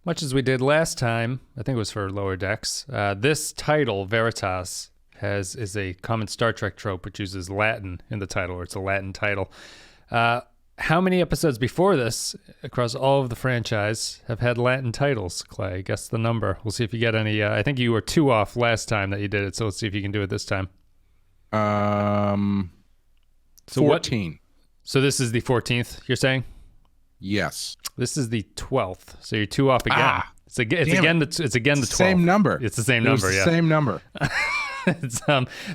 Much as we did last time, I think it was for Lower Decks, this title, Veritas, is a common Star Trek trope which uses Latin in the title, or it's a Latin title. How many episodes before this, across all of the franchise, have had Latin titles, Clay? Guess the number. We'll see if you get any. I think you were 2 off last time that you did it, so let's see if you can do it this time. 14. So this is the 14th, you're saying? Yes. This is the 12th, so you're 2 off again. It's again the 12th. Same number. It's the same number, yeah. Same number.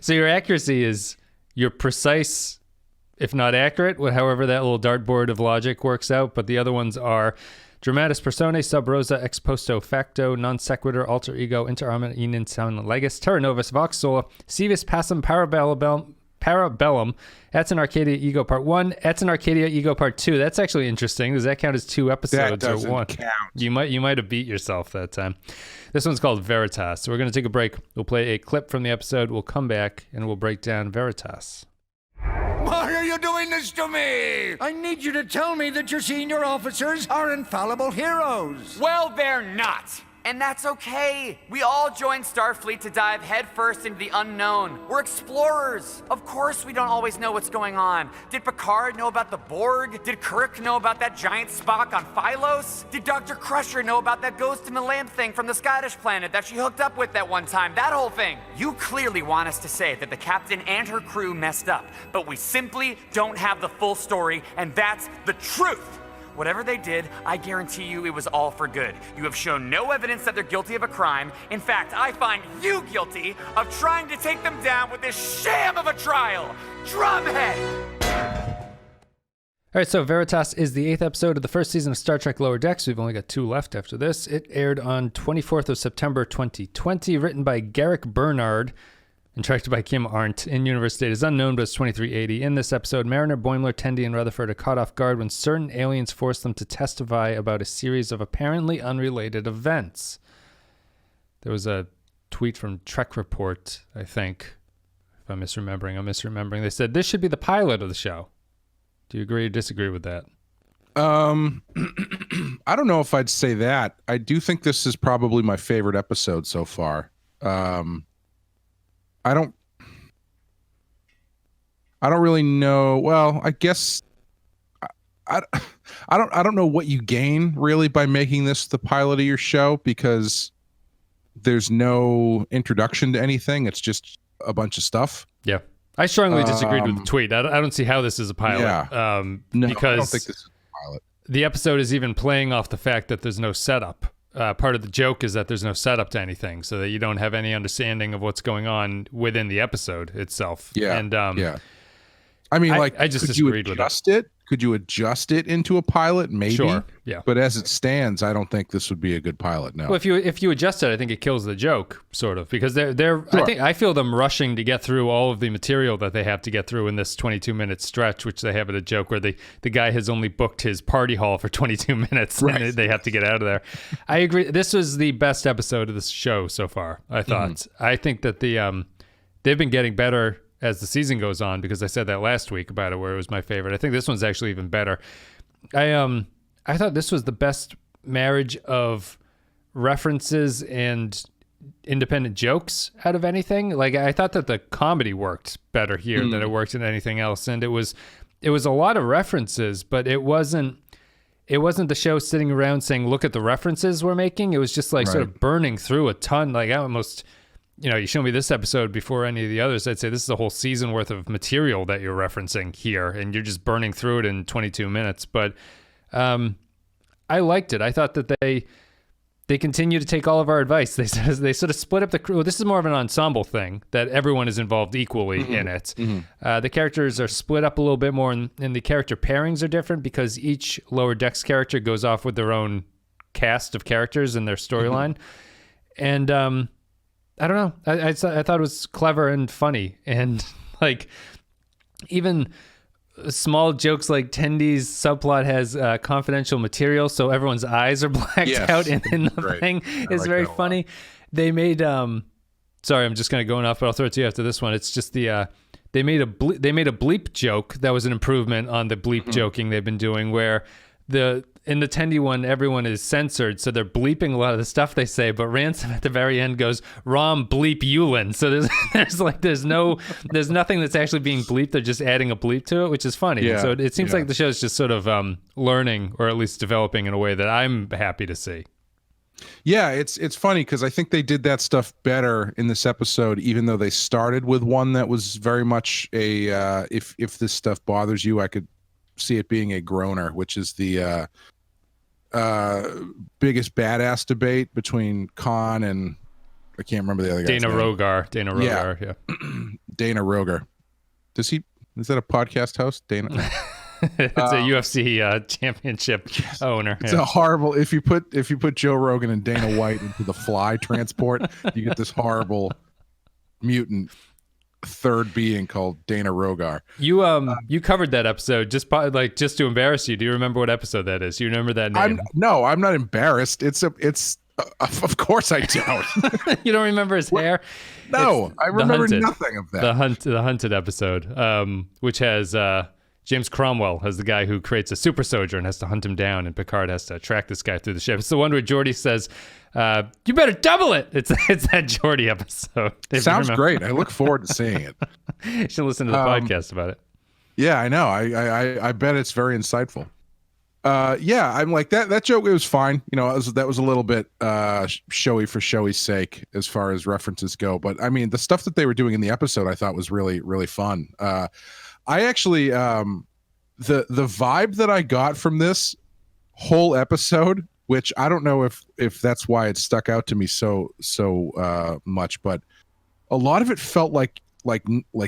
So your accuracy is, you're precise, if not accurate, however that little dartboard of logic works out, but the other ones are dramatis personae, sub rosa, ex posto facto, non sequitur, alter ego, inter arma enim sound legis, terra novus, vox sola, si vis passum parabellum, that's an Arcadia Ego Part 1, that's an Arcadia Ego Part 2. That's actually interesting. Does that count as 2 episodes or one? Count. You might have beat yourself that time. This one's called Veritas. So we're going to take a break. We'll play a clip from the episode. We'll come back and we'll break down Veritas. Why are you doing this to me? I need you to tell me that your senior officers are infallible heroes. Well, they're not. And that's okay. We all joined Starfleet to dive headfirst into the unknown. We're explorers. Of course we don't always know what's going on. Did Picard know about the Borg? Did Kirk know about that giant Spock on Phylos? Did Dr. Crusher know about that ghost in the lamp thing from the Scottish planet that she hooked up with that one time? That whole thing. You clearly want us to say that the captain and her crew messed up, but we simply don't have the full story, and that's the truth. Whatever they did, I guarantee you it was all for good. You have shown no evidence that they're guilty of a crime. In fact, I find you guilty of trying to take them down with this sham of a trial. Drumhead! All right, so Veritas is the 8th episode of the first season of Star Trek Lower Decks. We've only got 2 left after this. It aired on 24th of September 2020, written by Garrick Bernard and directed by Kim Arndt. In-universe date is unknown, but it's 2380. In this episode, Mariner, Boimler, Tendi, and Rutherford are caught off guard when certain aliens force them to testify about a series of apparently unrelated events. There was a tweet from Trek Report, I think. If I'm misremembering. They said, this should be the pilot of the show. Do you agree or disagree with that? I don't know if I'd say that. I do think this is probably my favorite episode so far. I don't really know. Well, I guess I don't know what you gain really by making this the pilot of your show, because there's no introduction to anything. It's just a bunch of stuff. Yeah. I strongly disagreed with the tweet. I don't see how this is a pilot. Yeah. No, because I don't think this is a pilot. The episode is even playing off the fact that there's no setup. Part of the joke is that there's no setup to anything, so that you don't have any understanding of what's going on within the episode itself. Yeah. And yeah. I mean, I just disagreed with it. Could you adjust it into a pilot? Maybe. Sure. Yeah. But as it stands, I don't think this would be a good pilot. No. Well, if you adjust it, I think it kills the joke, sort of, because they're. Sure. I feel them rushing to get through all of the material that they have to get through in this 22-minute stretch, which they have at a joke where the guy has only booked his party hall for 22 minutes, right, and they have to get out of there. I agree. This was the best episode of this show so far, I thought. Mm-hmm. I think that they've been getting better as the season goes on, because I said that last week about it, where it was my favorite. I think this one's actually even better. I thought this was the best marriage of references and independent jokes out of anything. Like, I thought that the comedy worked better here than it worked in anything else, and it was a lot of references, but it wasn't the show sitting around saying, look at the references we're making. It was just like sort of burning through a ton. Like, I almost, you show me this episode before any of the others, I'd say this is a whole season worth of material that you're referencing here, and you're just burning through it in 22 minutes. But I liked it. I thought that they continue to take all of our advice. They sort of split up the crew. This is more of an ensemble thing, that everyone is involved equally in it. Mm-hmm. The characters are split up a little bit more, and the character pairings are different, because each Lower Decks character goes off with their own cast of characters and their storyline. And I don't know. I thought it was clever and funny, and like even small jokes like Tendi's subplot has confidential material, so everyone's eyes are blacked out in the thing. It's very funny. They made sorry, I'm just kind of going off, but I'll throw it to you after this one. It's just they made a bleep joke that was an improvement on the bleep joking they've been doing, where in the Tendi one, everyone is censored, so they're bleeping a lot of the stuff they say. But Ransom at the very end goes, "Rom bleep Yulin." So there's nothing that's actually being bleeped. They're just adding a bleep to it, which is funny. Yeah. So it seems like the show's just sort of learning, or at least developing in a way that I'm happy to see. Yeah, it's funny because I think they did that stuff better in this episode, even though they started with one that was very much a if this stuff bothers you, I could see it being a groaner, which is the biggest badass debate between Khan and I can't remember the other guy. Dana Rogar, yeah. Dana Rogar. Is that a podcast host? Dana. It's a UFC championship owner. It's a horrible. If you put Joe Rogan and Dana White into the Fly transport, you get this horrible mutant third being called Dana Rogar. You covered that episode just to embarrass you. Do you remember what episode that is? Do you remember that name? I'm not embarrassed. It's of course I don't. You don't remember his hair? No, I remember nothing of that. The Hunted episode, which has James Cromwell as the guy who creates a super soldier and has to hunt him down, and Picard has to track this guy through the ship. It's the one where Geordi says, "You better double it." It's that Geordi episode. Sounds great. I look forward to seeing it. You should listen to the podcast about it. Yeah, I know. I bet it's very insightful. Yeah, I'm like that joke. It was fine. That was a little bit showy for showy's sake as far as references go. But I mean, the stuff that they were doing in the episode, I thought was really, really fun. I actually, the vibe that I got from this whole episode, which I don't know if that's why it stuck out to me so much, but a lot of it felt like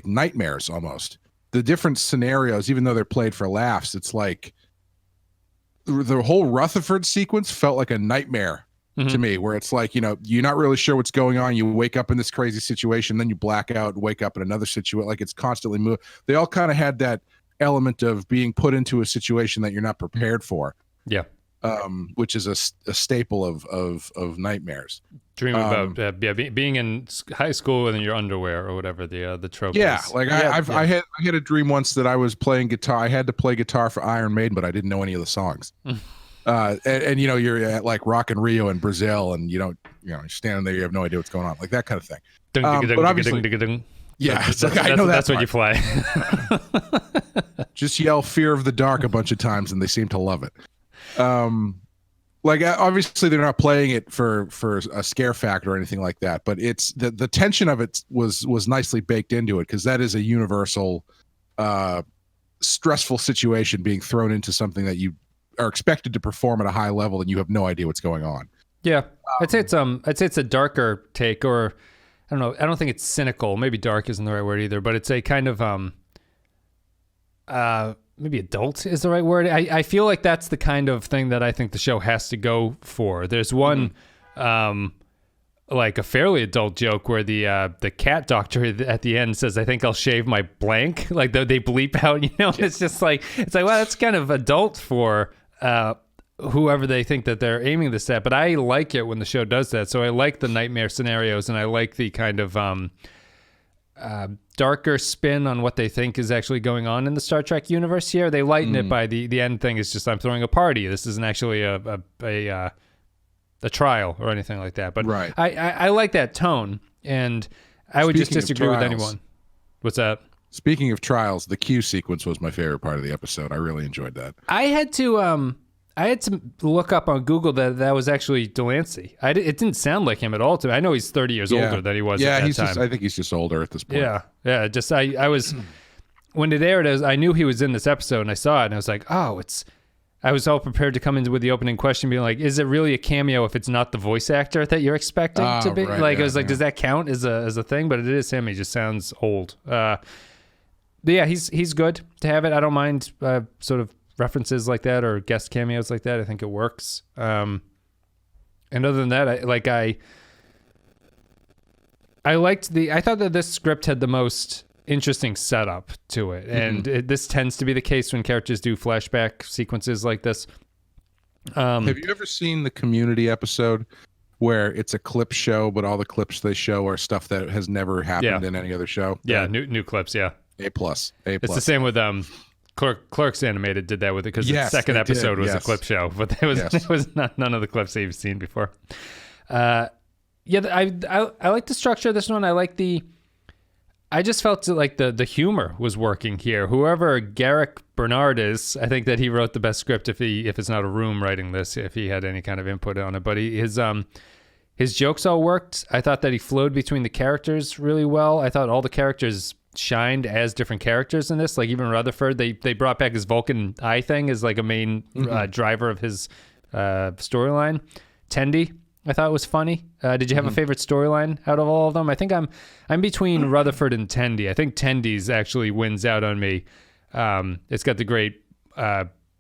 nightmares almost. The different scenarios, even though they're played for laughs, it's like the whole Rutherford sequence felt like a nightmare to me, where it's like, you're not really sure what's going on. You wake up in this crazy situation, then you black out and wake up in another situation. Like it's constantly moving. They all kind of had that element of being put into a situation that you're not prepared for. Yeah. Which is a staple of nightmares. Dreaming about being in high school and in your underwear or whatever the trope yeah, is. Like I had a dream once that I was playing guitar. I had to play guitar for Iron Maiden, but I didn't know any of the songs. And you're at like Rock in Rio in Brazil, and you're standing there, you have no idea what's going on, like that kind of thing. But obviously, yeah, I know that's what you play. Just yell "Fear of the Dark" a bunch of times, and they seem to love it. Like obviously they're not playing it for a scare factor or anything like that, but it's the tension of it was nicely baked into it, because that is a universal stressful situation, being thrown into something that you are expected to perform at a high level and you have no idea what's going on. Yeah. I'd say it's a darker take, or I don't know, I don't think it's cynical. Maybe dark isn't the right word either, but it's a kind of maybe adult is the right word. I feel like that's the kind of thing that I think the show has to go for. There's one like a fairly adult joke where the cat doctor at the end says, "I think I'll shave my blank." Like they bleep out, it's just like, it's like, wow, that's kind of adult for whoever they think that they're aiming this at. But I like it when the show does that. So I like the nightmare scenarios, and I like the kind of darker spin on what they think is actually going on in the Star Trek universe here. They lighten it by the end thing is just, I'm throwing a party. This isn't actually a trial or anything like that. But right. I like that tone, and I would just disagree with anyone. What's that? Speaking of trials, the Q sequence was my favorite part of the episode. I really enjoyed that. I had to look up on Google that was actually Delancey. It didn't sound like him at all to me. I know he's 30 years older than he was at that time. I think he's just older at this point. Yeah. Just I was when it aired, I knew he was in this episode, and I saw it, and I was like, oh, I was all prepared to come in with the opening question, being like, is it really a cameo if it's not the voice actor that you're expecting to be? Right, like, I was like, does that count as a thing? But it is him. He just sounds old. But yeah, he's good to have it. I don't mind sort of references like that or guest cameos like that. I think it works. And other than that, I thought that this script had the most interesting setup to it, and this tends to be the case when characters do flashback sequences like this. Have you ever seen the Community episode where it's a clip show, but all the clips they show are stuff that has never happened in any other show? Yeah, new clips. Yeah. A+. It's the same with Clerks Animated did that with it because Yes, the second they episode did, was a yes. clip show, but there was none of the clips you've seen before. I like the structure of this one. I just felt like the humor was working here. Whoever Garrick Bernard is, I think that he wrote the best script if it's not a room writing this, if he had any kind of input on it. But his jokes all worked. I thought that he flowed between the characters really well. I thought all the characters shined as different characters in this. Like even Rutherford, they brought back his Vulcan eye thing as like a main driver of his storyline. Tendi, I thought was funny. Did you have a favorite storyline out of all of them? I think I'm between Rutherford and Tendi. I think Tendi's actually wins out on me. It's got the great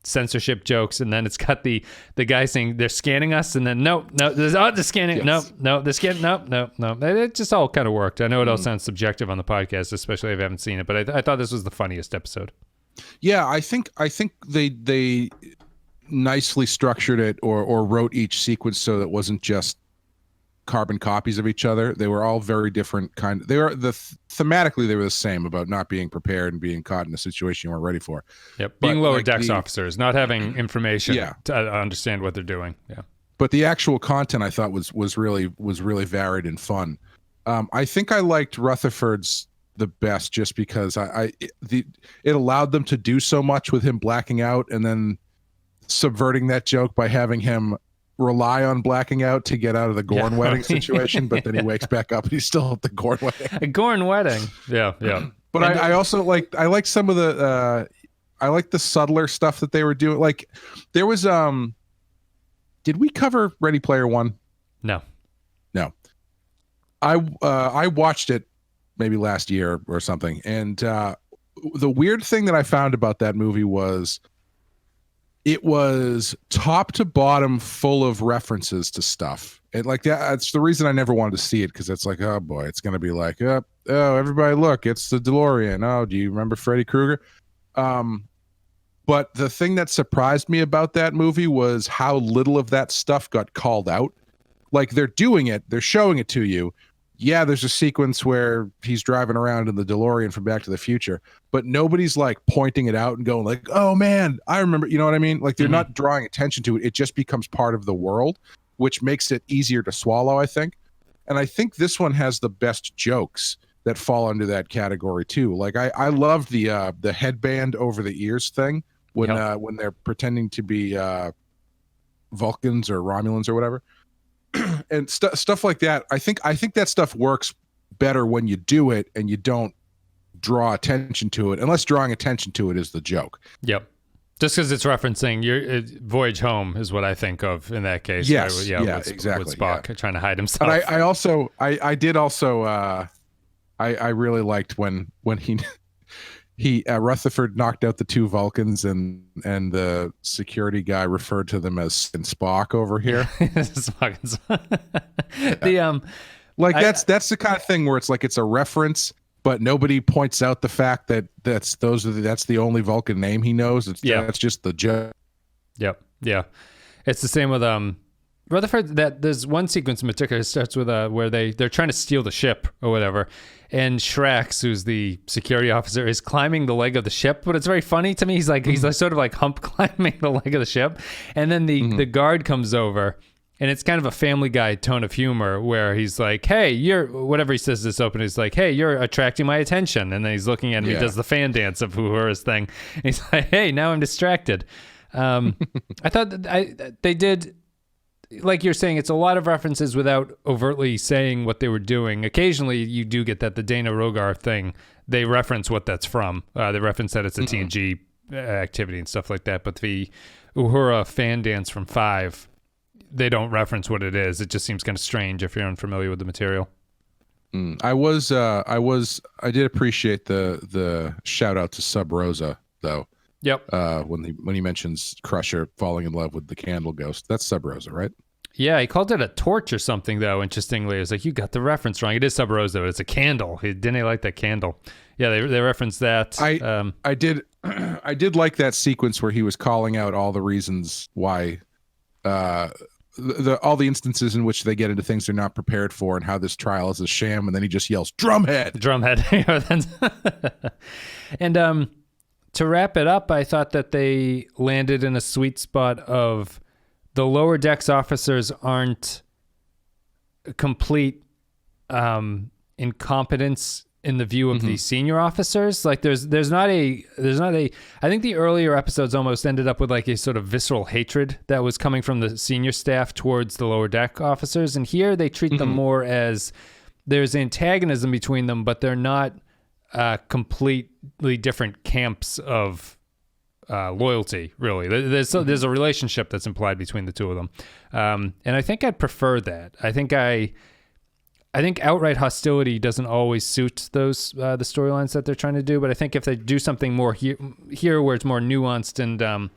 censorship jokes, and then it's got the guy saying they're scanning us, and then no, they're scanning, yes. no, they're scanning, no. It just all kind of worked. I know it all sounds subjective on the podcast, especially if I haven't seen it, but I thought this was the funniest episode. Yeah, I think they nicely structured it or wrote each sequence so that it wasn't just carbon copies of each other. They were all very different thematically they were the same about not being prepared and being caught in a situation you weren't ready for. Yep, being lower decks officers, not having information to understand what they're doing. Yeah, but the actual content I thought was really varied and fun. I think I liked Rutherford's the best just because it allowed them to do so much with him blacking out and then subverting that joke by having him rely on blacking out to get out of the Gorn wedding situation, but then he wakes back up and he's still at the Gorn wedding. A Gorn wedding. Yeah. But I also like some of the I like the subtler stuff that they were doing. Like there was did we cover Ready Player One? No. I watched it maybe last year or something, and the weird thing that I found about that movie was it was top to bottom full of references to stuff. And like that's the reason I never wanted to see it, because it's like, oh boy, it's going to be like, oh, everybody look, it's the DeLorean. Oh, do you remember Freddy Krueger? But the thing that surprised me about that movie was how little of that stuff got called out. Like they're doing it, they're showing it to you. Yeah, there's a sequence where he's driving around in the DeLorean from Back to the Future, but nobody's like pointing it out and going like, oh man, I remember, you know what I mean? Like they're not drawing attention to it. It just becomes part of the world, which makes it easier to swallow, I think. And I think this one has the best jokes that fall under that category too. Like I loved the headband over the ears thing when they're pretending to be Vulcans or Romulans or whatever. And stuff like that. I think that stuff works better when you do it and you don't draw attention to it, unless drawing attention to it is the joke. Yep. Just because it's referencing your Voyage Home is what I think of in that case. Yes. With Exactly. With Spock trying to hide himself. But I did also I really liked when he Rutherford knocked out the two Vulcans and the security guy referred to them as Spock over here. That's the kind of thing where it's like it's a reference, but nobody points out the fact that that's the only Vulcan name he knows. That's just the joke. Yep. Yeah. It's the same with Rutherford. That there's one sequence in particular that starts with where they're trying to steal the ship or whatever, and Shrax, who's the security officer, is climbing the leg of the ship. But it's very funny to me. He's like sort of like hump climbing the leg of the ship, and then the guard comes over. And it's kind of a Family Guy tone of humor where he's like, hey, you're, whatever he says this open, he's like, hey, you're attracting my attention. And then he's looking at him, he does the fan dance of Uhura's thing. And he's like, hey, now I'm distracted. I thought that they did, like you're saying, it's a lot of references without overtly saying what they were doing. Occasionally you do get that the Dana Rogar thing, they reference what that's from. They reference that it's a TNG activity and stuff like that. But the Uhura fan dance from 5, they don't reference what it is. It just seems kind of strange if you're unfamiliar with the material. I did appreciate the shout out to Sub Rosa though. Yep. When he mentions Crusher falling in love with the candle ghost, that's Sub Rosa, right? Yeah, he called it a torch or something though. Interestingly, it was like, you got the reference wrong. It is Sub Rosa, but it's a candle. Didn't he like that candle? Yeah, they referenced that. I did I did like that sequence where he was calling out all the reasons why all the instances in which they get into things they're not prepared for and how this trial is a sham, and then he just yells drumhead. And to wrap it up, I thought that they landed in a sweet spot of the lower decks officers aren't complete incompetence in the view of the senior officers. Like there's not a I think the earlier episodes almost ended up with like a sort of visceral hatred that was coming from the senior staff towards the lower deck officers, and here they treat them more as there's antagonism between them, but they're not completely different camps of loyalty, really. There's a relationship that's implied between the two of them, and I think I'd prefer that. I think outright hostility doesn't always suit those the storylines that they're trying to do, but I think if they do something more here where it's more nuanced and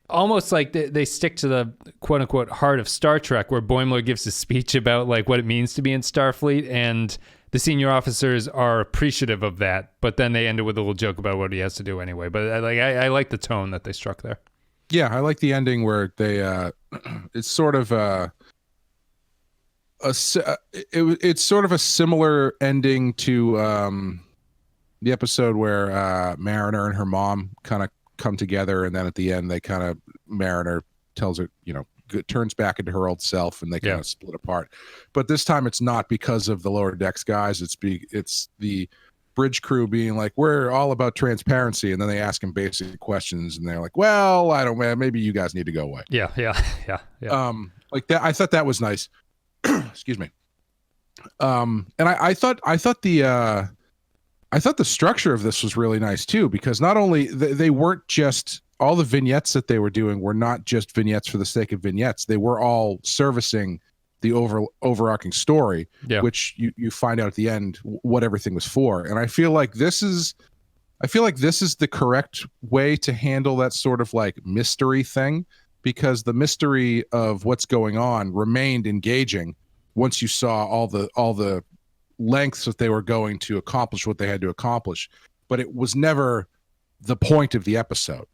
almost like they stick to the quote unquote heart of Star Trek, where Boimler gives a speech about like what it means to be in Starfleet, and the senior officers are appreciative of that, but then they end it with a little joke about what he has to do anyway. But I like the tone that they struck there. Yeah, I like the ending where they it's sort of it's sort of a similar ending to the episode where Mariner and her mom kind of come together, and then at the end they kind of Mariner tells her, turns back into her old self, and they kind of split apart. But this time it's not because of the lower decks guys. It's the bridge crew being like, we're all about transparency, and then they ask him basic questions, and they're like, well, I don't know, maybe you guys need to go away. Yeah. Like that, I thought that was nice. Excuse me. And I thought the structure of this was really nice too, because not only they weren't just all the vignettes that they were doing were not just vignettes for the sake of vignettes. They were all servicing the overarching story, which you find out at the end what everything was for. And I feel like this is the correct way to handle that sort of like mystery thing, because the mystery of what's going on remained engaging once you saw all the lengths that they were going to accomplish what they had to accomplish, but it was never the point of the episode.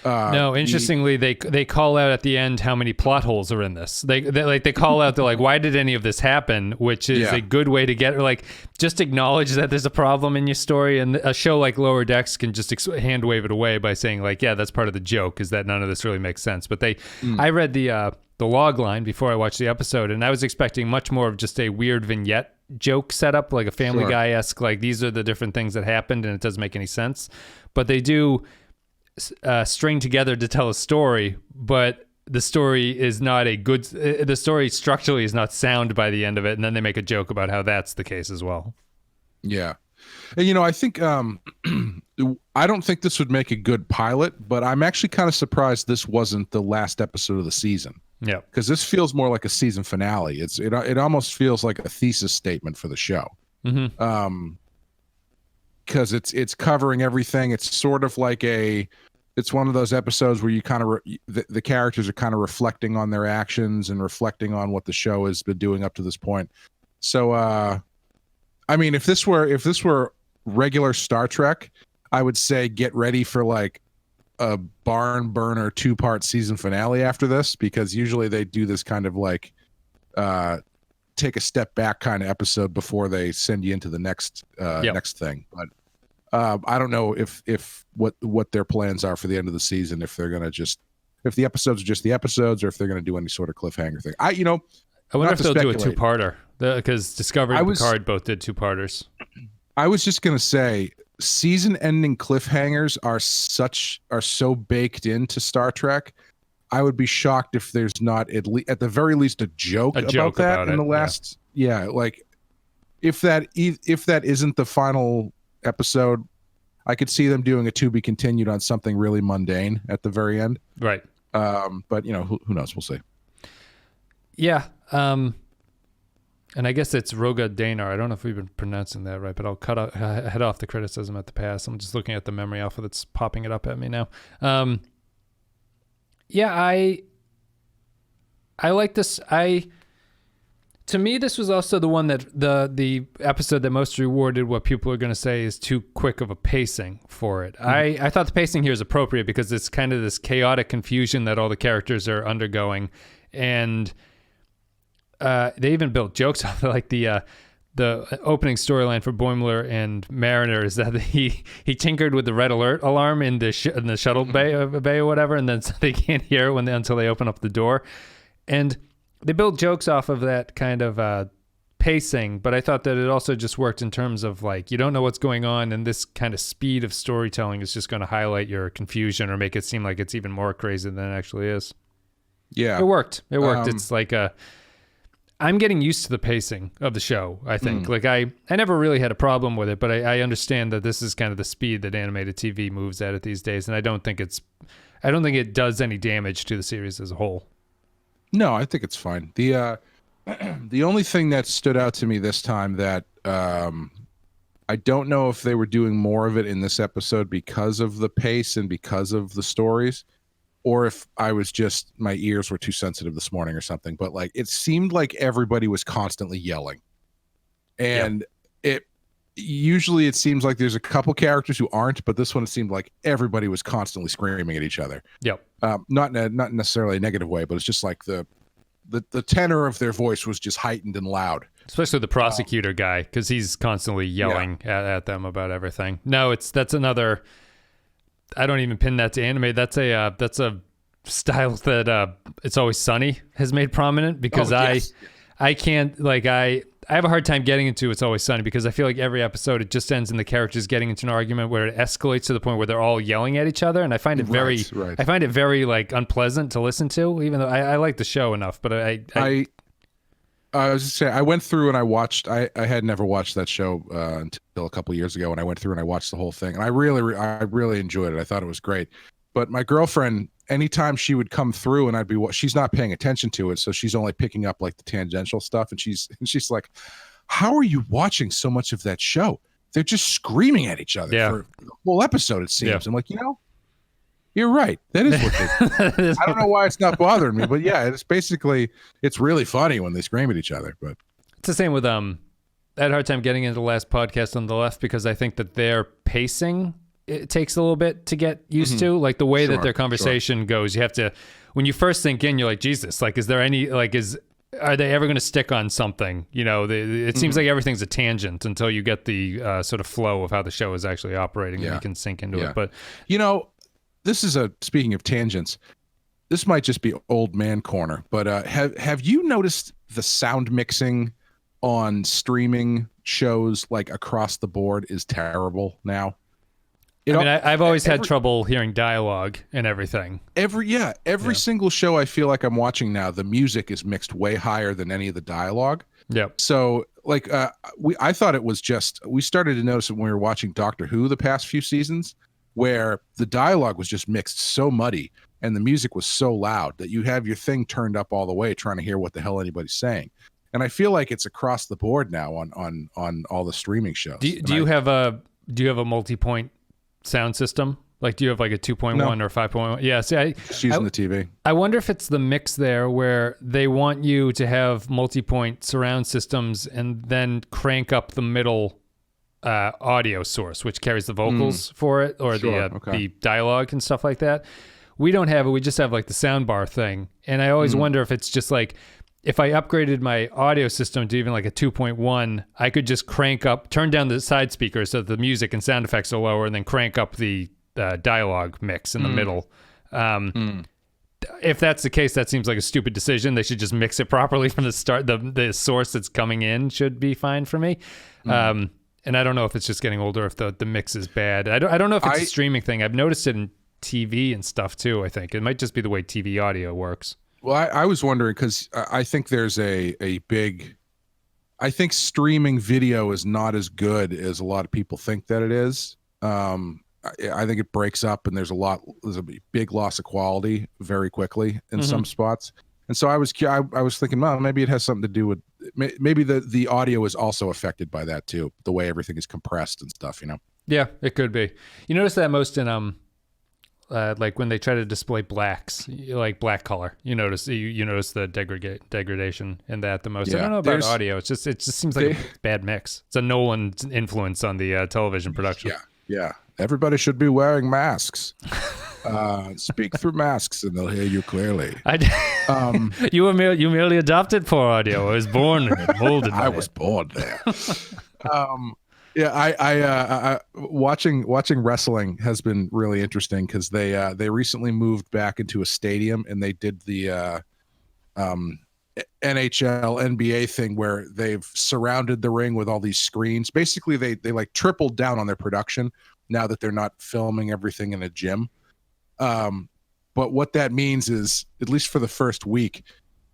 No, interestingly, they call out at the end how many plot holes are in this. They call out, they're like, why did any of this happen? Which is a good way to get, like, just acknowledge that there's a problem in your story. And a show like Lower Decks can just hand wave it away by saying like, yeah, that's part of the joke, is that none of this really makes sense. But I read the log line before I watched the episode, and I was expecting much more of just a weird vignette joke setup, like a Family Guy-esque, like these are the different things that happened and it doesn't make any sense. But they do string together to tell a story, but the story is not the story structurally is not sound by the end of it, and then they make a joke about how that's the case as well. Yeah. And I think I don't think this would make a good pilot, but I'm actually kind of surprised this wasn't the last episode of the season. Yeah, because this feels more like a season finale. It almost feels like a thesis statement for the show. Because it's covering everything. It's sort of like it's one of those episodes where you kind of the characters are kind of reflecting on their actions and reflecting on what the show has been doing up to this point. So I mean, if this were regular Star Trek, I would say get ready for like a barn burner 2-part season finale after this, because usually they do this kind of like take a step back kind of episode before they send you into the next next thing. But I don't know if what their plans are for the end of the season, if they're gonna if the episodes are just the episodes, or if they're gonna do any sort of cliffhanger thing. I wonder if they'll do a 2-parter, because Discovery and Picard both did 2-parters. I was just gonna say, season-ending cliffhangers are so baked into Star Trek. I would be shocked if there's not at the very least a joke about that in the last. Yeah, like if that isn't the final episode, I could see them doing a to be continued on something really mundane at the very end. Right. But who knows? We'll see. Yeah. And I guess it's Roga Danar. I don't know if we've been pronouncing that right, but I'll head off the criticism at the pass. I'm just looking at the memory alpha that's popping it up at me now. I like this. To me, this was also the one that the episode that most rewarded what people are going to say is too quick of a pacing for it. I thought the pacing here is appropriate because it's kind of this chaotic confusion that all the characters are undergoing, and they even built jokes off like the the opening storyline for Boimler and Mariner is that he tinkered with the red alert alarm in the shuttle bay or whatever, and then so they can't hear it until they open up the door. And they build jokes off of that kind of pacing, but I thought that it also just worked in terms of like, you don't know what's going on, and this kind of speed of storytelling is just going to highlight your confusion or make it seem like it's even more crazy than it actually is. Yeah. It worked. It's like I'm getting used to the pacing of the show, I think. Like I never really had a problem with it, but I understand that this is kind of the speed that animated TV moves at it these days, and I don't think it does any damage to the series as a whole. No, I think it's fine. The only thing that stood out to me this time that I don't know if they were doing more of it in this episode because of the pace and because of the stories, or if I was just, my ears were too sensitive this morning or something, but like it seemed like everybody was constantly yelling. And usually it seems like there's a couple characters who aren't, but this one it seemed like everybody was constantly screaming at each other. Yep. Not necessarily a negative way, but it's just like the tenor of their voice was just heightened and loud. Especially the prosecutor guy, because he's constantly yelling at them about everything. No, that's another. I don't even pin that to anime. That's a style that It's Always Sunny has made prominent, because I can't, like, I have a hard time getting into It's Always Sunny because I feel like every episode it just ends in the characters getting into an argument where it escalates to the point where they're all yelling at each other, and I find it very like unpleasant to listen to, even though I like the show enough, but I was just saying, I went through and I watched. I had never watched that show until a couple of years ago, and I went through and I watched the whole thing, and I really enjoyed it. I thought it was great. But my girlfriend, anytime she would come through and she's not paying attention to it, so she's only picking up like the tangential stuff, and she's like, "How are you watching so much of that show? They're just screaming at each other for the whole episode, it seems." Yeah. I'm like, you're right. That is what they I don't know why it's not bothering me, but yeah, it's really funny when they scream at each other. But it's the same with I had a hard time getting into the last podcast on the left because I think that their pacing, it takes a little bit to get used to, like the way that their conversation goes. You have to, when you first sink in, you're like, Jesus, like, is there any, like, are they ever going to stick on something? It seems like everything's a tangent until you get the sort of flow of how the show is actually operating, and you can sink into it. But this is speaking of tangents, this might just be old man corner, but have you noticed the sound mixing on streaming shows like across the board is terrible now? I've always had trouble hearing dialogue and everything. Every single show I feel like I'm watching now, the music is mixed way higher than any of the dialogue. Yep. So like I thought it was we started to notice it when we were watching Doctor Who the past few seasons, where the dialogue was just mixed so muddy and the music was so loud that you have your thing turned up all the way trying to hear what the hell anybody's saying. And I feel like it's across the board now on all the streaming shows. Do you have a multi-point sound system? Like, do you have like a 2.1 or 5.1? Yeah, see, just using the TV. I wonder if it's the mix there where they want you to have multi-point surround systems and then crank up the middle audio source, which carries the vocals for it, or the dialogue and stuff like that. We don't have it. We just have like the sound bar thing. And I always wonder if it's just like, if I upgraded my audio system to even like a 2.1, I could just turn down the side speakers so that the music and sound effects are lower, and then crank up the dialogue mix in the middle. If that's the case, that seems like a stupid decision. They should just mix it properly from the start. The source that's coming in should be fine for me. And I don't know if it's just getting older, if the mix is bad. I don't know if it's a streaming thing. I've noticed it in TV and stuff too, I think. It might just be the way TV audio works. Well, I was wondering, because I think there's a big... I think streaming video is not as good as a lot of people think that it is. I think it breaks up, and there's a big loss of quality very quickly in some spots. And so I was thinking, well, maybe it has something to do with, maybe the audio is also affected by that too, the way everything is compressed and stuff, Yeah, it could be. You notice that most in like when they try to display blacks, like black color, you notice the degradation in that the most. I don't know about audio. It just seems like a bad mix. It's a Nolan influence on the television production. Yeah. Everybody should be wearing masks. Speak through masks and they'll hear you clearly. You merely adopted for audio. I was born and molded. I was born there. Yeah, I watching wrestling has been really interesting because they recently moved back into a stadium and they did the NHL NBA thing where they've surrounded the ring with all these screens. Basically, they like tripled down on their production now that they're not filming everything in a gym. But what that means is, at least for the first week,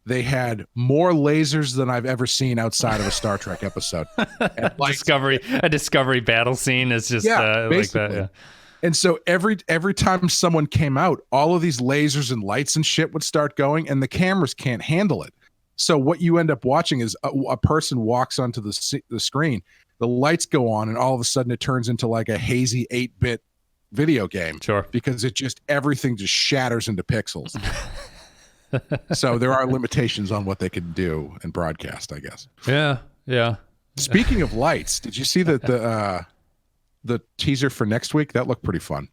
they had more lasers than I've ever seen outside of a Star Trek episode. And a Discovery battle scene is just like that. Yeah. And so every time someone came out, all of these lasers and lights and shit would start going, and the cameras can't handle it. So what you end up watching is a person walks onto the screen, the lights go on, and all of a sudden it turns into like a hazy 8-bit video game. Sure. Because everything just shatters into pixels. So there are limitations on what they can do in broadcast, I guess. Yeah. Speaking of lights, did you see that the teaser for next week? That looked pretty fun.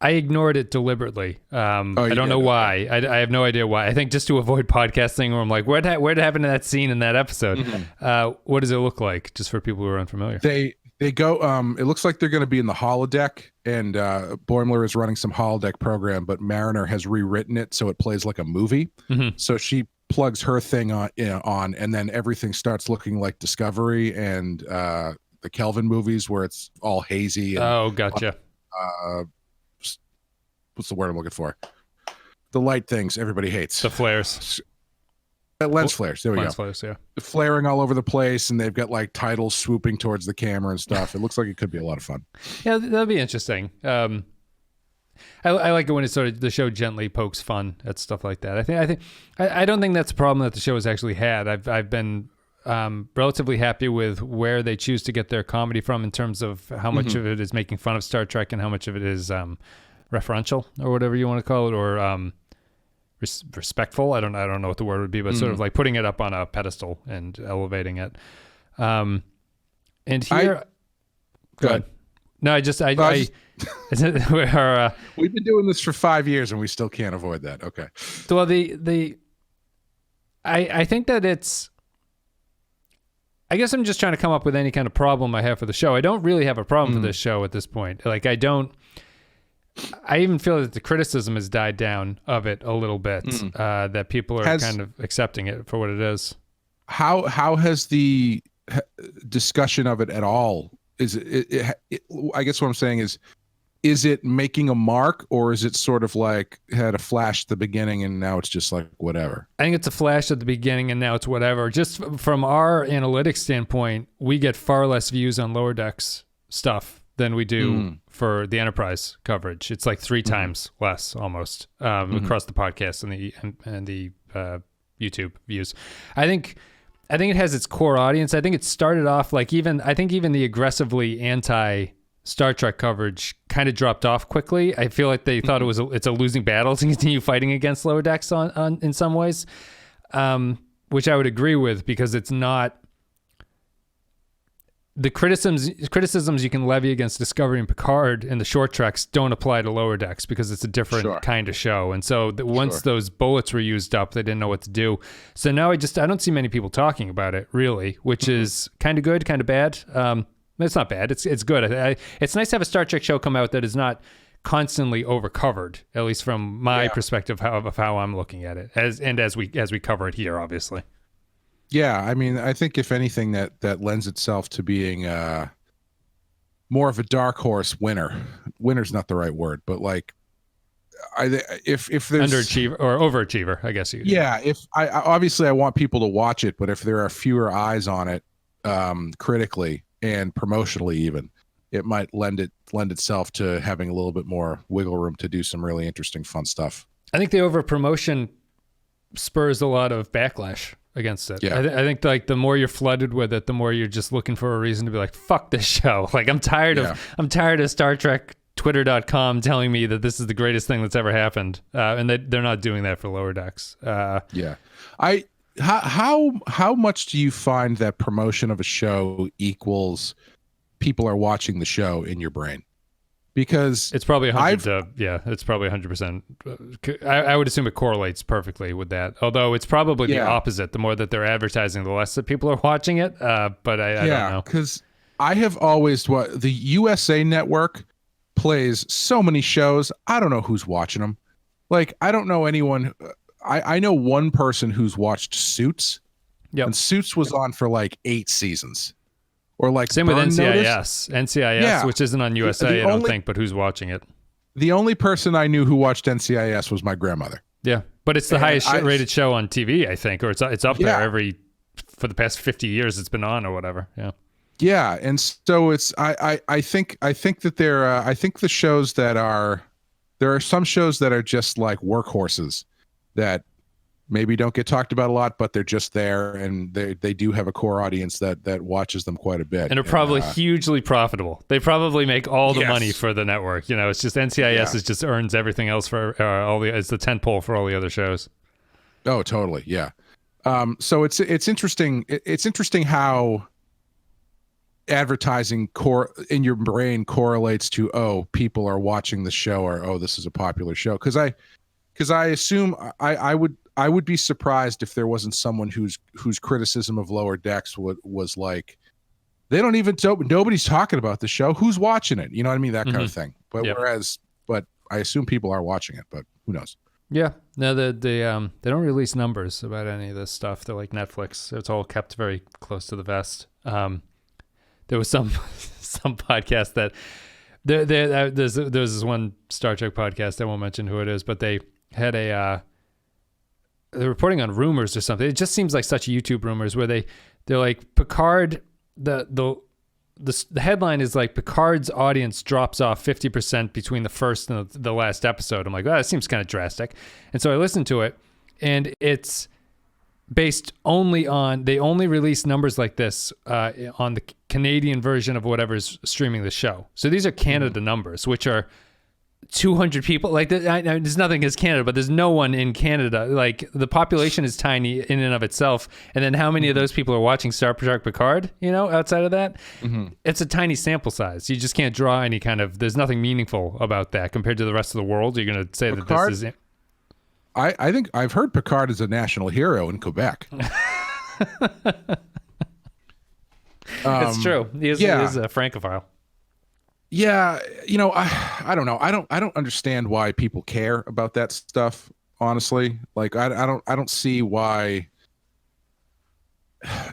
I ignored it deliberately. I don't know why. I have no idea why. I think just to avoid podcasting where I'm like, where'd happened to that scene in that episode? Mm-hmm. What does it look like, just for people who are unfamiliar? They go, it looks like they're going to be in the holodeck, and Boimler is running some holodeck program, but Mariner has rewritten it so it plays like a movie. Mm-hmm. So she plugs her thing on, and then everything starts looking like Discovery and the Kelvin movies where it's all hazy. And, gotcha. What's the word I'm looking for? The light things everybody hates. The flares. Lens flares. There we go. Lens flares, yeah. Flaring all over the place, and they've got like titles swooping towards the camera and stuff. It looks like it could be a lot of fun. Yeah, that'd be interesting. I like it when it the show gently pokes fun at stuff like that. I don't think that's a problem that the show has actually had. I've been relatively happy with where they choose to get their comedy from in terms of how much of it is making fun of Star Trek and how much of it is referential or whatever you want to call it, or respectful. I don't know what the word would be, but sort of like putting it up on a pedestal and elevating it. And here, go ahead. No, we've been doing this for 5 years and we still can't avoid that. Okay. Well, I think that I guess I'm just trying to come up with any kind of problem I have for the show. I don't really have a problem for this show at this point. Like, I even feel that the criticism has died down of it a little bit, that people are kind of accepting it for what it is. How has the discussion of it at all? I guess what I'm saying is it making a mark, or is it sort of like had a flash at the beginning and now it's just like whatever? I think it's a flash at the beginning and now it's whatever. Just from our analytics standpoint, we get far less views on Lower Decks stuff than we do for the Enterprise coverage. It's like 3 times less almost across the podcast and the YouTube views. I think it has its core audience. I think it started off like even the aggressively anti Star Trek coverage kind of dropped off quickly. I feel like they thought it's a losing battle to continue fighting against Lower Decks on in some ways, which I would agree with, because it's not. The criticisms you can levy against Discovery and Picard in the short treks don't apply to Lower Decks because it's a different kind of show. And so once those bullets were used up, they didn't know what to do. So now I don't see many people talking about it really, which is kind of good, kind of bad. It's not bad. It's good. It's nice to have a Star Trek show come out that is not constantly overcovered, at least from my perspective of how I'm looking at it, as we cover it here, obviously. Yeah, I mean, I think if anything, that lends itself to being more of a dark horse winner. Winner's not the right word, but like, if there's underachiever or overachiever, I guess you. Yeah, if I want people to watch it, but if there are fewer eyes on it, critically and promotionally, even, it might lend itself to having a little bit more wiggle room to do some really interesting, fun stuff. I think the over promotion spurs a lot of backlash against it. Yeah. I think like the more you're flooded with it, the more you're just looking for a reason to be like, fuck this show. Like I'm tired of Star Trek Twitter.com telling me that this is the greatest thing that's ever happened. And they're not doing that for Lower Decks. Yeah. How much do you find that promotion of a show equals people are watching the show in your brain? because it's probably 100. It's probably 100%. I would assume it correlates perfectly with that. Although it's probably the opposite. The more that they're advertising, the less that people are watching it. But I don't know. Because I have always the USA Network plays so many shows. I don't know who's watching them. Like, I don't know anyone. I know one person who's watched Suits. Yep. And Suits was on for like 8 seasons. Or like same Burn with Notice. NCIS, which isn't on USA, I don't think, but who's watching it? The only person I knew who watched NCIS was my grandmother. Yeah, but it's the highest rated show on TV, I think, or it's up there for the past 50 years it's been on or whatever. Yeah. Yeah, and so it's I think that I think the shows that there are some shows that are just like workhorses that maybe don't get talked about a lot, but they're just there, and they do have a core audience that watches them quite a bit. And are probably hugely profitable. They probably make all the money for the network. You know, it's just NCIS is just earns everything else for it's the tentpole for all the other shows. Oh, totally. Yeah. So it's interesting. It's interesting how advertising in your brain correlates to, people are watching the show, or this is a popular show. Because I assume I would be surprised if there wasn't someone whose criticism of Lower Decks was like, nobody's talking about the show. Who's watching it? You know what I mean? That kind of thing. But but I assume people are watching it, but who knows? Yeah. No, they don't release numbers about any of this stuff. They're like Netflix. It's all kept very close to the vest. There was some podcast that there's this one Star Trek podcast. I won't mention who it is, but they had they're reporting on rumors or something. It just seems like such YouTube rumors where they're like Picard. The headline is like Picard's audience drops off 50% between the first and the last episode. I'm like, that seems kind of drastic. And so I listened to it, and it's based only on, they only release numbers like this on the Canadian version of whatever's streaming the show. So these are Canada numbers, which are 200 people. Like, there's nothing against Canada, but there's no one in Canada. Like, the population is tiny in and of itself. And then how many of those people are watching Star Trek Picard, outside of that? It's a tiny sample size. You just can't draw any kind of, there's nothing meaningful about that compared to the rest of the world. You're going to say Picard, that this is... I think I've heard Picard is a national hero in Quebec. It's true. He is a Francophile. Yeah, I don't know. I don't understand why people care about that stuff, honestly. Like, I don't see why,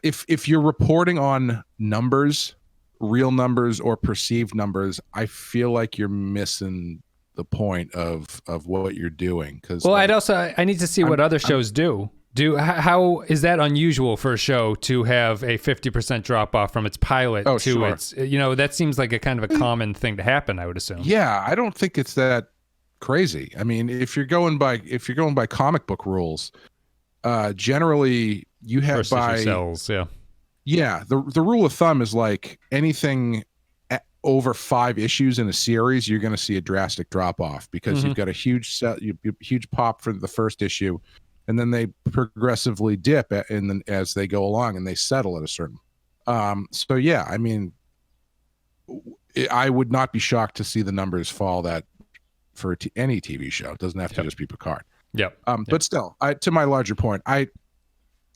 if you're reporting on numbers, real numbers or perceived numbers, I feel like you're missing the point of what you're doing. Well, I need to see what other shows do. How is that unusual for a show to have a 50% drop off from its pilot to its, that seems like a kind of a common thing to happen, I would assume. Yeah, I don't think it's that crazy. I mean, if you're going by comic book rules, generally you have first issue sells, yeah. The rule of thumb is like anything over 5 issues in a series, you're going to see a drastic drop off because you've got a huge pop for the first issue. And then they progressively dip as they go along, and they settle at a certain. So yeah, I mean, I would not be shocked to see the numbers fall that for any TV show. It doesn't have to just be Picard. But still, to my larger point,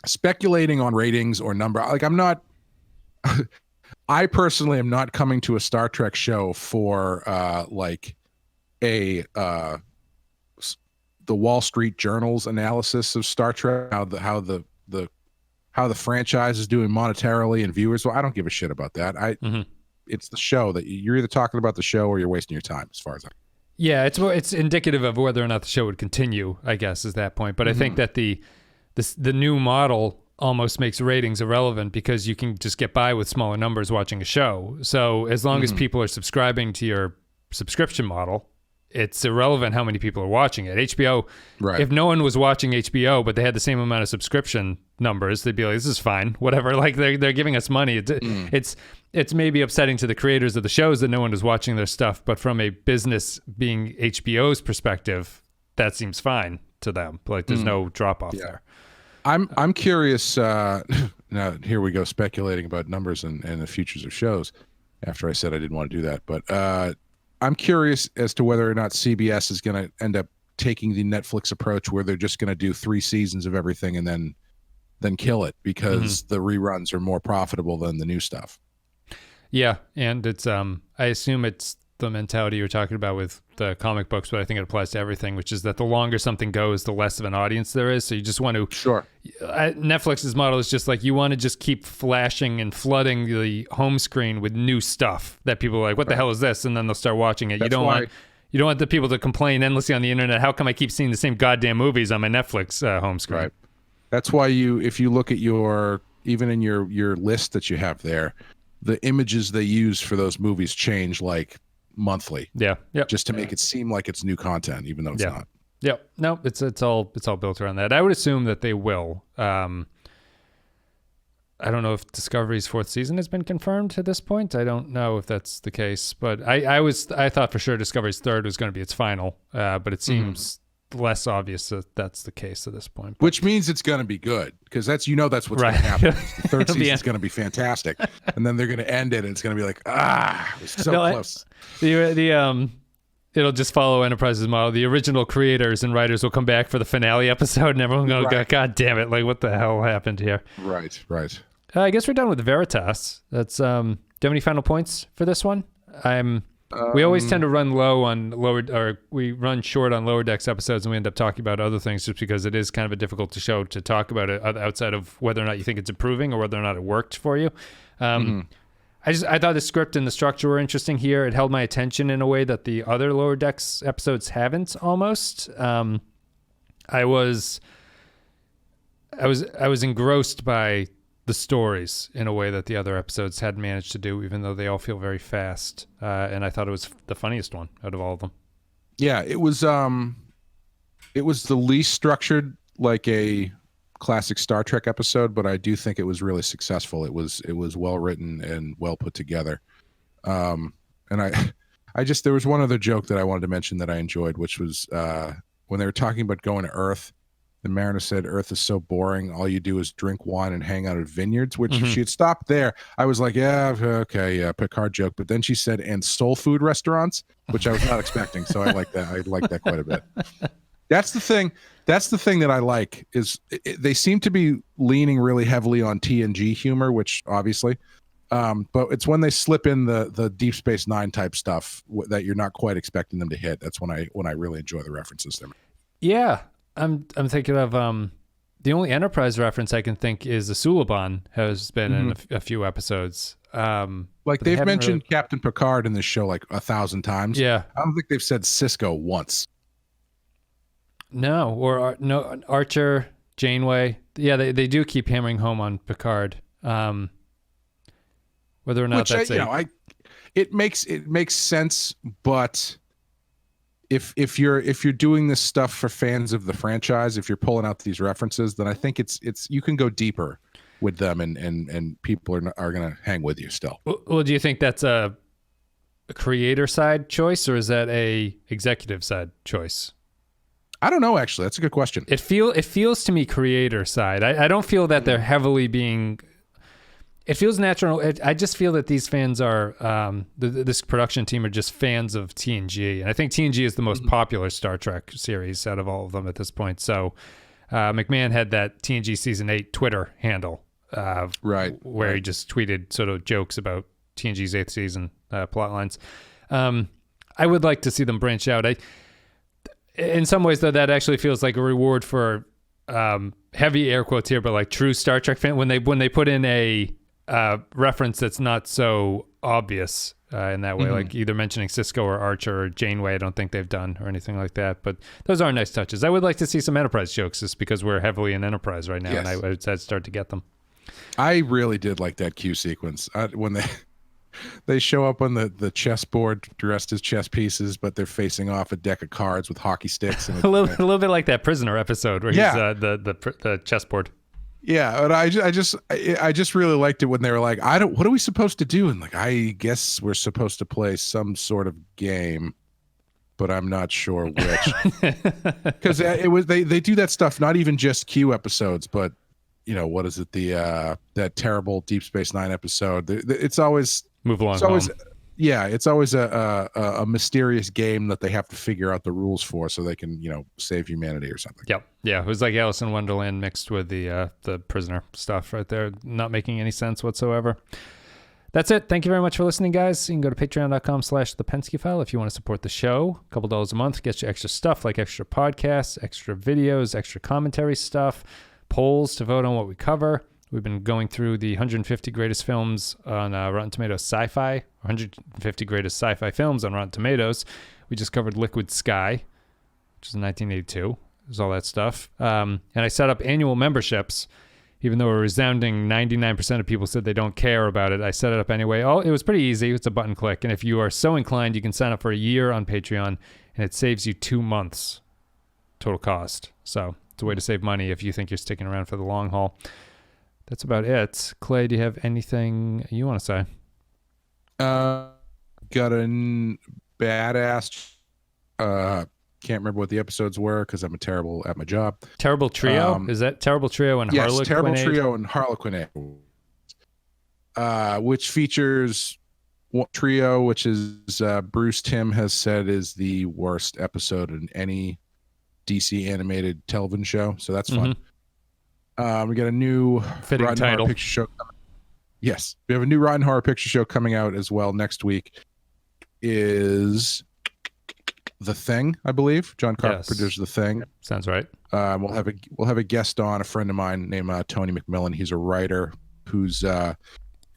speculating on ratings or number, like I'm not. I personally am not coming to a Star Trek show for like a. The Wall Street Journal's analysis of Star Trek, how the franchise is doing monetarily and viewers. Well, I don't give a shit about that. It's the show that you're either talking about the show or you're wasting your time, as far as it's indicative of whether or not the show would continue, I guess, is that point. But I think that the new model almost makes ratings irrelevant because you can just get by with smaller numbers watching a show. So as long as people are subscribing to your subscription model, it's irrelevant how many people are watching it. HBO, if no one was watching HBO, but they had the same amount of subscription numbers, they'd be like, this is fine, whatever. Like, they're giving us money. It's maybe upsetting to the creators of the shows that no one is watching their stuff, but from a business being HBO's perspective, that seems fine to them. Like, there's no drop off there. I'm curious. Now here we go speculating about numbers and the futures of shows. After I said I didn't want to do that, but I'm curious as to whether or not CBS is going to end up taking the Netflix approach where they're just going to do 3 seasons of everything and then kill it because the reruns are more profitable than the new stuff. Yeah, and it's I assume it's the mentality you're talking about with the comic books, but I think it applies to everything, which is that the longer something goes, the less of an audience there is. So you just want to Netflix's model is just like you want to just keep flashing and flooding the home screen with new stuff that people are like, what the hell is this? And then they'll start watching it. You don't want the people to complain endlessly on the internet. How come I keep seeing the same goddamn movies on my Netflix home screen? Right. That's why if you look at even in your list that you have there, the images they use for those movies change like monthly. Yeah. Just to make it seem like it's new content, even though it's not. Yeah. No, it's all built around that. I would assume that they will. I don't know if Discovery's 4th season has been confirmed to this point. I don't know if that's the case, but I thought for sure Discovery's 3rd was going to be its final, but it seems less obvious that that's the case at this point. Which means it's going to be good because that's what's going to happen. The 3rd season is going to be fantastic, and then they're going to end it, and it's going to be like, it was so close. It'll just follow Enterprise's model. The original creators and writers will come back for the finale episode, and everyone will go, God damn it! Like, what the hell happened here? Right. I guess we're done with Veritas. That's. Do you have any final points for this one? We always tend to run low on we run short on Lower Decks episodes, and we end up talking about other things just because it is kind of a difficult show to talk about it outside of whether or not you think it's improving or whether or not it worked for you. I thought the script and the structure were interesting here. It held my attention in a way that the other Lower Decks episodes haven't. Almost. I was engrossed by the stories in a way that the other episodes hadn't managed to do, even though they all feel very fast. And I thought it was the funniest one out of all of them. Yeah, it was the least structured, like a classic Star Trek episode, but I do think it was really successful. It was well written and well put together. And there was one other joke that I wanted to mention that I enjoyed, which was when they were talking about going to Earth. The Mariner said, "Earth is so boring. All you do is drink wine and hang out at vineyards," which if she had stopped there, I was like, yeah, okay, yeah, Picard joke. But then she said, "and soul food restaurants," which I was not expecting. So I like that. I like that quite a bit. That's the thing. That's the thing that I like is they seem to be leaning really heavily on TNG humor, which obviously, but it's when they slip in the Deep Space Nine type stuff that you're not quite expecting them to hit. That's when I really enjoy the references there. Yeah. I'm thinking of the only Enterprise reference I can think is the Suliban has been in a few episodes. Like they've mentioned Captain Picard in this show like 1,000 times. Yeah, I don't think they've said Cisco once. No, Archer, Janeway. Yeah, they do keep hammering home on Picard. Whether or not it makes sense, but. If you're doing this stuff for fans of the franchise, if you're pulling out these references, then I think it's you can go deeper with them and people are going to hang with you still. Well, do you think that's a creator side choice or is that a executive side choice? I don't know, actually. That's a good question. It feels to me creator side. I don't feel that they're heavily being. It feels natural. I just feel that these fans are, this production team are just fans of TNG. And I think TNG is the most popular Star Trek series out of all of them at this point. So McMahon had that TNG Season 8 Twitter handle, where he just tweeted sort of jokes about TNG's 8th season plot lines. I would like to see them branch out. In some ways, though, that actually feels like a reward for heavy air quotes here, but like true Star Trek fan when they put in a reference that's not so obvious in that way, like either mentioning Cisco or Archer or Janeway. I don't think they've done or anything like that, but those are nice touches. I would like to see some Enterprise jokes just because we're heavily in Enterprise right now, and I would start to get them. I really did like that Q sequence when they show up on the chessboard dressed as chess pieces, but they're facing off a deck of cards with hockey sticks. And a little bit like that Prisoner episode where he's the chessboard. Yeah, and I just really liked it when they were like, what are we supposed to do? And like, I guess we're supposed to play some sort of game, but I'm not sure which. Because they do that stuff, not even just Q episodes, but what is it? That terrible Deep Space Nine episode. It's always Move Along Home. Yeah, it's always a mysterious game that they have to figure out the rules for so they can, save humanity or something. Yep. Yeah, it was like Alice in Wonderland mixed with the prisoner stuff right there, not making any sense whatsoever. That's it. Thank you very much for listening, guys. You can go to patreon.com/thepenskyfile if you want to support the show. A couple dollars a month gets you extra stuff like extra podcasts, extra videos, extra commentary stuff, polls to vote on what we cover. We've been going through the 150 greatest films on Rotten Tomatoes Sci-Fi, 150 greatest sci-fi films on Rotten Tomatoes. We just covered Liquid Sky, which is in 1982. There's all that stuff. And I set up annual memberships, even though a resounding 99% of people said they don't care about it. I set it up anyway. It was pretty easy. It's a button click. And if you are so inclined, you can sign up for a year on Patreon, and it saves you 2 months total cost. So it's a way to save money if you think you're sticking around for the long haul. That's about it. Clay, do you have anything you want to say? Got a badass. Can't remember what the episodes were because I'm terrible at my job. Terrible Trio? Is that Terrible Trio and Harlequinade? Yes, Terrible Trio and Harlequinade. Which features Trio, which is Bruce Timm has said is the worst episode in any DC animated television show. So that's fun. We got a new fitting Rotten title Horror Picture Show. Yes, we have a new Rotten Horror Picture Show coming out as well next week. Is The Thing, I believe. John Carpenter's The Thing. Sounds right. We'll have a guest on, a friend of mine named Tony McMillan. He's a writer who's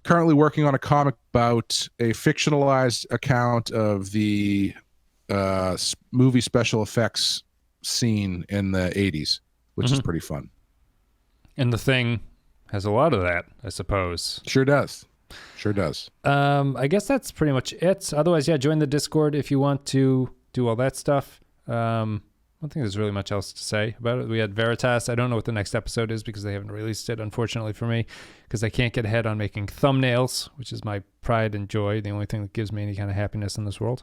currently working on a comic about a fictionalized account of the movie special effects scene in the 80s, which is pretty fun. And The Thing has a lot of that, I suppose. Sure does. I guess that's pretty much it. Otherwise, yeah, join the Discord if you want to do all that stuff. I don't think there's really much else to say about it. We had Veritas. I don't know what the next episode is because they haven't released it, unfortunately for me, because I can't get ahead on making thumbnails, which is my pride and joy, the only thing that gives me any kind of happiness in this world.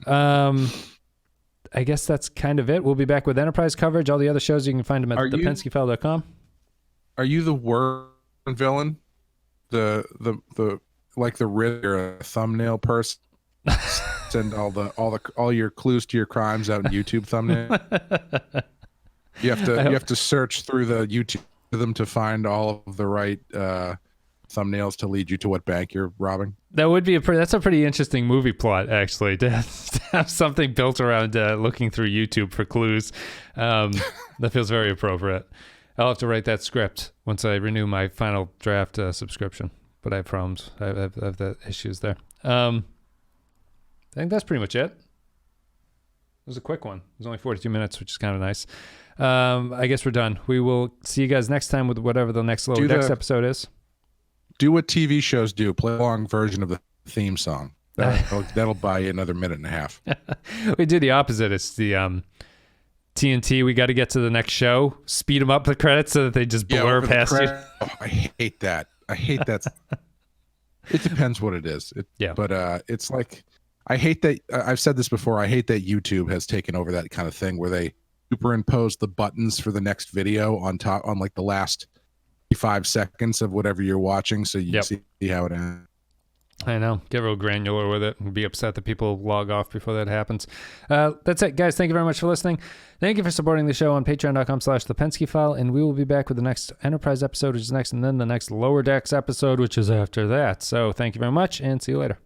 I guess that's kind of it. We'll be back with Enterprise coverage. All the other shows, you can find them at thepenskyfile.com. Are you the worst villain? The like the Riddler, a thumbnail person? Send all your clues to your crimes out in YouTube thumbnail. You have to search through the YouTube for them to find all of the right thumbnails to lead you to what bank you're robbing. That would be that's a pretty interesting movie plot, actually, to have something built around looking through YouTube for clues. That feels very appropriate. I'll have to write that script once I renew my final draft subscription, but I have problems. I have the issues there. I think that's pretty much it. It was a quick one. It was only 42 minutes, which is kind of nice. I guess we're done. We will see you guys next time with whatever the next Lower Decks episode is. Do what TV shows do. Play a long version of the theme song. That'll buy you another minute and a half. We do the opposite. It's the TNT, we got to get to the next show. Speed them up the credits so that they just blur past you. Oh, I hate that. It depends what it is. But it's like, I hate that. I've said this before. I hate that YouTube has taken over that kind of thing where they superimpose the buttons for the next video on top, on like the last 5 seconds of whatever you're watching. So you see how it ends. I know. Get real granular with it and be upset that people log off before that happens. That's it, guys. Thank you very much for listening. Thank you for supporting the show on patreon.com/thepenskyfile. And we will be back with the next Enterprise episode, which is next, and then the next Lower Decks episode, which is after that. So thank you very much, and see you later.